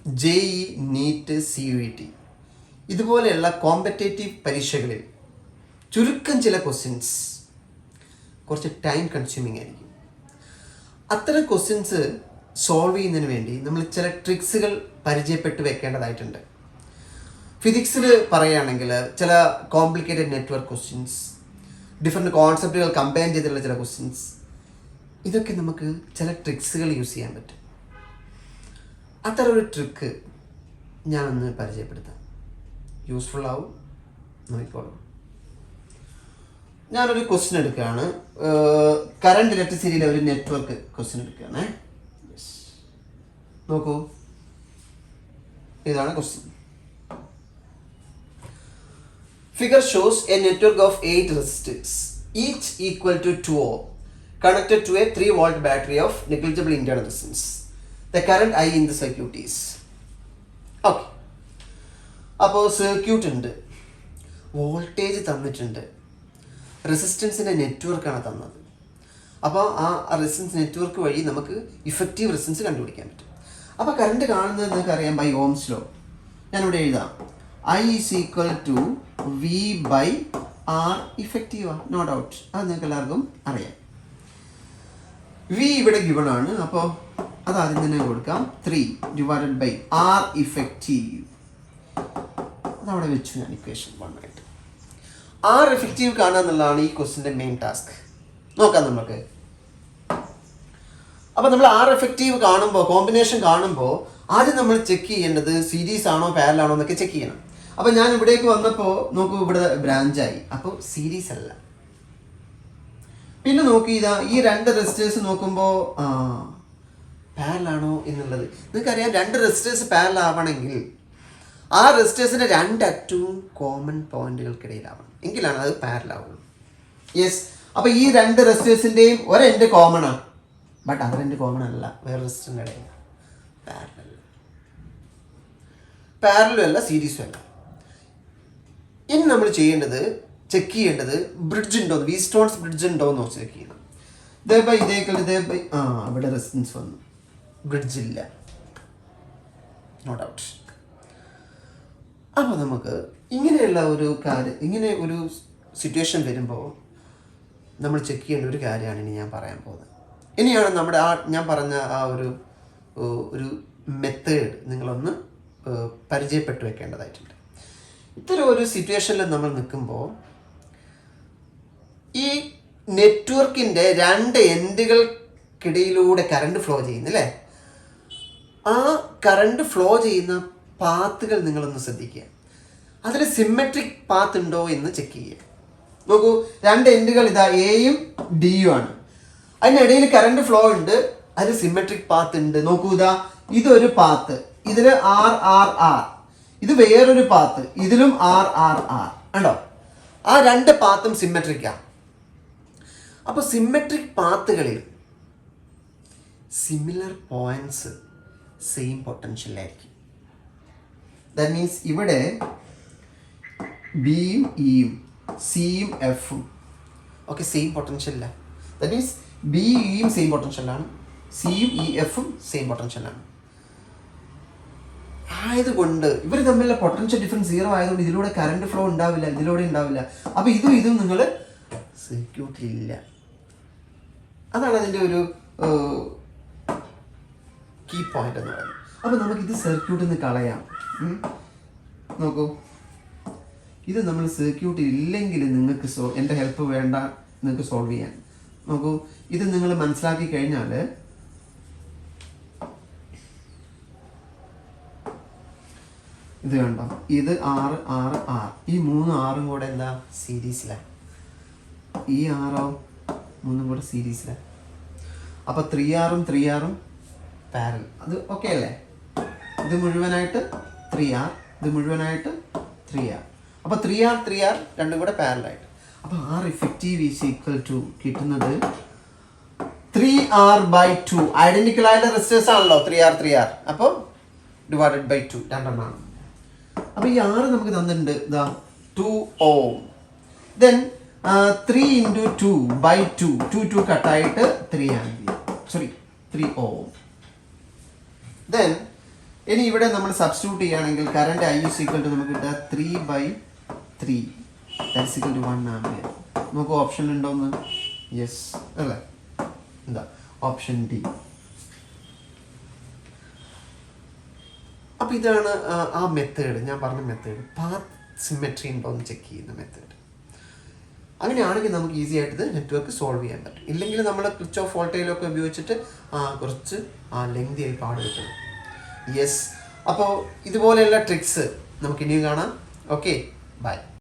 JEE, NEET, CUET ഇതുപോലെയുള്ള competitive പരീക്ഷകളിൽ ചുരുക്കം ചില ക്വസ്റ്റ്യൻസ് കുറച്ച് ടൈം കൺസ്യൂമിങ് ആയിരിക്കും. അത്തരം ക്വസ്റ്റ്യൻസ് സോൾവ് ചെയ്യുന്നതിന് വേണ്ടി നമ്മൾ ചില ട്രിക്സുകൾ പരിചയപ്പെട്ട് വെക്കേണ്ടതായിട്ടുണ്ട്. ഫിസിക്സിൽ പറയുകയാണെങ്കിൽ ചില കോംപ്ലിക്കേറ്റഡ് നെറ്റ്വർക്ക് ക്വസ്റ്റ്യൻസ്, ഡിഫറെൻറ്റ് കോൺസെപ്റ്റുകൾ കമ്പൈൻ ചെയ്തിട്ടുള്ള ചില ക്വസ്റ്റ്യൻസ്, ഇതൊക്കെ നമുക്ക് ചില ട്രിക്സുകൾ യൂസ് ചെയ്യാൻ പറ്റും. അത്തരം ഒരു ട്രിക്ക് ഞാനൊന്ന് പരിചയപ്പെടുത്താം. യൂസ്ഫുൾ ആവും, നോക്കിക്കോളൂ. ഞാനൊരു ക്വസ്റ്റ്യൻ എടുക്കുകയാണ്. കറണ്ട് ഇലക്ട്രിസിറ്റിയിലെ ഒരു നെറ്റ്വർക്ക് ക്വസ്റ്റ്യൻ എടുക്കുകയാണേ. നോക്കൂ, ഇതാണ് question. Figure shows a network of 8 resistors, each equal to 2 ohm, connected to a 3-volt battery of negligible internal resistance. The current I in the circuit is. Okay. അപ്പോൾ circuit ഉണ്ട്, voltage തന്നിട്ടുണ്ട്, റെസിസ്റ്റൻസിൻ്റെ നെറ്റ്വർക്കാണ് തന്നത്. അപ്പോൾ ആ resistance network വഴി നമുക്ക് effective resistance കണ്ടുപിടിക്കാൻ പറ്റും. അപ്പോൾ കറണ്ട് കാണുന്നത് നിങ്ങൾക്ക് അറിയാം ബൈ ഓംസ് ലോ. ഞാനിവിടെ എഴുതാം, I is equal to V by R ഇഫക്റ്റീവാ, നോ ഡൗട്ട്, അത് നിങ്ങൾക്ക് എല്ലാവർക്കും അറിയാം. V ഇവിടെ ഗിവൺ ആണ്, അപ്പോൾ അത് ആദ്യം തന്നെ കൊടുക്കാം. 3 ഡിവൈഡഡ് ബൈ R ഇഫക്റ്റീവ്, അതവിടെ വെച്ചു ഞാൻ ഇക്വേഷൻ 1 ആയിട്ട്. R ഇഫക്റ്റീവ് കാണുക എന്നുള്ളതാണ് ഈ ക്വസ്റ്റിൻ്റെ മെയിൻ ടാസ്ക്. നോക്കാം നമുക്ക്. അപ്പോൾ നമ്മൾ R എഫക്റ്റീവ് കാണുമ്പോൾ, കോമ്പിനേഷൻ കാണുമ്പോൾ ആദ്യം നമ്മൾ ചെക്ക് ചെയ്യേണ്ടത് സീരീസ് ആണോ പാരലൽ ആണോ എന്നൊക്കെ ചെക്ക് ചെയ്യണം. അപ്പോൾ ഞാൻ ഇവിടേക്ക് വന്നപ്പോൾ നോക്കൂ, ഇവിടെ ബ്രാഞ്ചായി, അപ്പോൾ സീരീസ് അല്ല. പിന്നെ നോക്കി, ഇതാ ഈ 2 റെസിസ്റ്റേഴ്സ് നോക്കുമ്പോൾ പാരലൽ ആണോ എന്നുള്ളത് നിങ്ങൾക്കറിയാം. 2 റെസിസ്റ്റേഴ്സ് പാരലൽ ആവണമെങ്കിൽ ആ റെസിസ്റ്റേഴ്സിൻ്റെ 2 അറ്റവും കോമൺ പോയിന്റുകൾക്കിടയിലാവണം, എങ്കിലാണ് അത് പാരലൽ ആവുള്ളൂ. യെസ്, അപ്പോൾ ഈ 2 റെസിസ്റ്റേഴ്സിൻ്റെയും ഒരെൻഡ് കോമൺ ആണ്, ബട്ട് അതിൻ്റെ കോമൺ അല്ല, വേറെ റെസിസ്റ്ററിൻ്റെ ഇടയിൽ പാരലലും അല്ല, സീരീസും അല്ല. ഇനി നമ്മൾ ചെയ്യേണ്ടത്, ചെക്ക് ചെയ്യേണ്ടത് ബ്രിഡ്ജ് ഉണ്ടോ, വീസ്റ്റോൺസ് ബ്രിഡ്ജ് ഉണ്ടോ എന്ന് ചെക്ക് ചെയ്യണം. ഇതേബൈ ഇതേബൈ ഇവിടെ റെസിസ്റ്റൻസ് വന്നു, ബ്രിഡ്ജ് ഇല്ല, നോ ഡൗട്ട്. അപ്പോൾ നമുക്ക് ഇങ്ങനെയുള്ള ഒരു കാര്യം, ഇങ്ങനെ ഒരു സിറ്റുവേഷൻ വരുമ്പോൾ നമ്മൾ ചെക്ക് ചെയ്യേണ്ട ഒരു കാര്യമാണ് ഇനി ഞാൻ പറയാൻ പോകുന്നത്. ഇനിയാണ് നമ്മുടെ ഞാൻ പറഞ്ഞ ഒരു മെത്തേഡ് നിങ്ങളൊന്ന് പരിചയപ്പെട്ടു വെക്കേണ്ടതായിട്ടുണ്ട്. ഇത്തരം ഒരു സിറ്റുവേഷനിൽ നമ്മൾ നിൽക്കുമ്പോൾ ഈ നെറ്റ്വർക്കിൻ്റെ 2 എൻഡുകൾക്കിടയിലൂടെ കറണ്ട് ഫ്ലോ ചെയ്യുന്നില്ലേ, ആ കറണ്ട് ഫ്ലോ ചെയ്യുന്ന പാത്തുകൾ നിങ്ങളൊന്ന് ശ്രദ്ധിക്കുക. അതിൽ സിമെട്രിക് പാത്ത് ഉണ്ടോ എന്ന് ചെക്ക് ചെയ്യുക. നോക്കൂ, 2 എൻഡുകൾ ഇതാ എയും ഡിയും ആണ്, അതിനിടയിൽ കറണ്ട് ഫ്ലോ ഉണ്ട്, അതിൽ സിമെട്രിക് പാത്ത് ഉണ്ട്. നോക്കൂ, ഇതാ ഇതൊരു പാത്ത്, ഇതിൽ R, ഇത് വേറൊരു പാത്ത്, ഇതിലും R ഉണ്ടോ? ആ 2 പാത്തും സിമെട്രിക്കാണ്. അപ്പോൾ സിമെട്രിക് പാത്തുകളിൽ സിമിലർ പോയിന്റ്സ് സെയിം പൊട്ടൻഷ്യലായിരിക്കും. ദാറ്റ് മീൻസ് ഇവിടെ ബിയും ഇയും സിയും എഫും ഒക്കെ സെയിം പൊട്ടൻഷ്യലില്ല. ദാറ്റ് മീൻസ് ബി ഇയും സെയിം പൊട്ടൻഷ്യലാണ്, സിയും ഇ എഫും സെയിം പൊട്ടൻഷ്യലാണ്. ആയതുകൊണ്ട് ഇവർ തമ്മിലുള്ള പൊട്ടൻഷ്യൽ ഡിഫറൻസ് 0 ആയതുകൊണ്ട് ഇതിലൂടെ കറണ്ട് ഫ്ലോ ഉണ്ടാവില്ല, ഇതിലൂടെ ഉണ്ടാവില്ല. അപ്പോൾ ഇതും നിങ്ങൾ സർക്യൂട്ടിലില്ല. അതാണ് അതിൻ്റെ ഒരു കീ പോയിന്റ് എന്ന് പറയുന്നത്. അപ്പോൾ നമുക്കിത് സർക്യൂട്ടിൽ നിന്ന് കളയാം. നോക്കൂ, ഇത് നമ്മൾ സർക്യൂട്ടിൽ ഇല്ലെങ്കിൽ നിങ്ങൾക്ക് എൻ്റെ ഹെൽപ്പ് വേണ്ട, നിങ്ങൾക്ക് സോൾവ് ചെയ്യാൻ. നോക്കൂ, ഇത് നിങ്ങൾ മനസ്സിലാക്കി കഴിഞ്ഞാൽ ഇത് കണ്ടോ, ഇത് R, ഈ 3 Rഉം കൂടെ എന്താ സീരീസിലാണ്, ഈ 6 3 കൂടെ സീരീസിലാണ്. അപ്പോൾ 3Rഉം പാരലൽ, അത് ഓക്കെ അല്ലേ? ഇത് മുഴുവനായിട്ട് 3R, ഇത് മുഴുവനായിട്ട് 3R. അപ്പോൾ 3R രണ്ടും കൂടെ പാരലായിട്ട്. അപ്പോൾ R effective is equal to കിട്ടുന്നത് 3R/2. ഐഡന്റിക്കൽ ആയിട്ടുള്ള റെസിസ്റ്റേഴ്സ് ആണല്ലോ 3R. അപ്പോൾ ഡിവൈഡഡ് ബൈ 2 രണ്ടെണ്ണമാണ്. അപ്പോൾ ഈ R നമുക്ക് തന്നിട്ടുണ്ട്, ഇതാ 2 ohm. Then 3 × 2/2, 2 കട്ടായിട്ട് 3 ohm. Then ഇനി ഇവിടെ നമ്മൾ സബ്സ്റ്റിറ്റ്യൂട്ട് ചെയ്യുകയാണെങ്കിൽ current I is equal to നമുക്ക് കിട്ടുക 3/3 ദാറ്റ്സ് ഈക്വൽ ടു 1 ആംപിയർ. നമുക്ക് ഓപ്ഷൻ ഉണ്ടോന്ന്? യെസ് അല്ലേ? എന്താ ഓപ്ഷൻ ഡി. അപ്പോൾ ഇതാണ് ആ മെത്തേഡ്, ഞാൻ പറഞ്ഞ മെത്തേഡ്, പാത്ത് സിമെട്രി ഉണ്ടോ എന്ന് ചെക്ക് ചെയ്യുന്ന മെത്തേഡ്. അങ്ങനെയാണെങ്കിൽ നമുക്ക് ഈസി ആയിട്ട് ഇത് നെറ്റ്വർക്ക് സോൾവ് ചെയ്യാൻ പറ്റും. ഇല്ലെങ്കിൽ നമ്മൾ സ്വിച്ച് ഓഫ് വോൾട്ടേജിലൊക്കെ ഉപയോഗിച്ചിട്ട് കുറച്ച് ലെങ്തി ആയി പാട് കിട്ടണം. യെസ്, അപ്പോൾ ഇതുപോലെയുള്ള ട്രിക്സ് നമുക്ക് ഇനിയും കാണാം. Okay, by.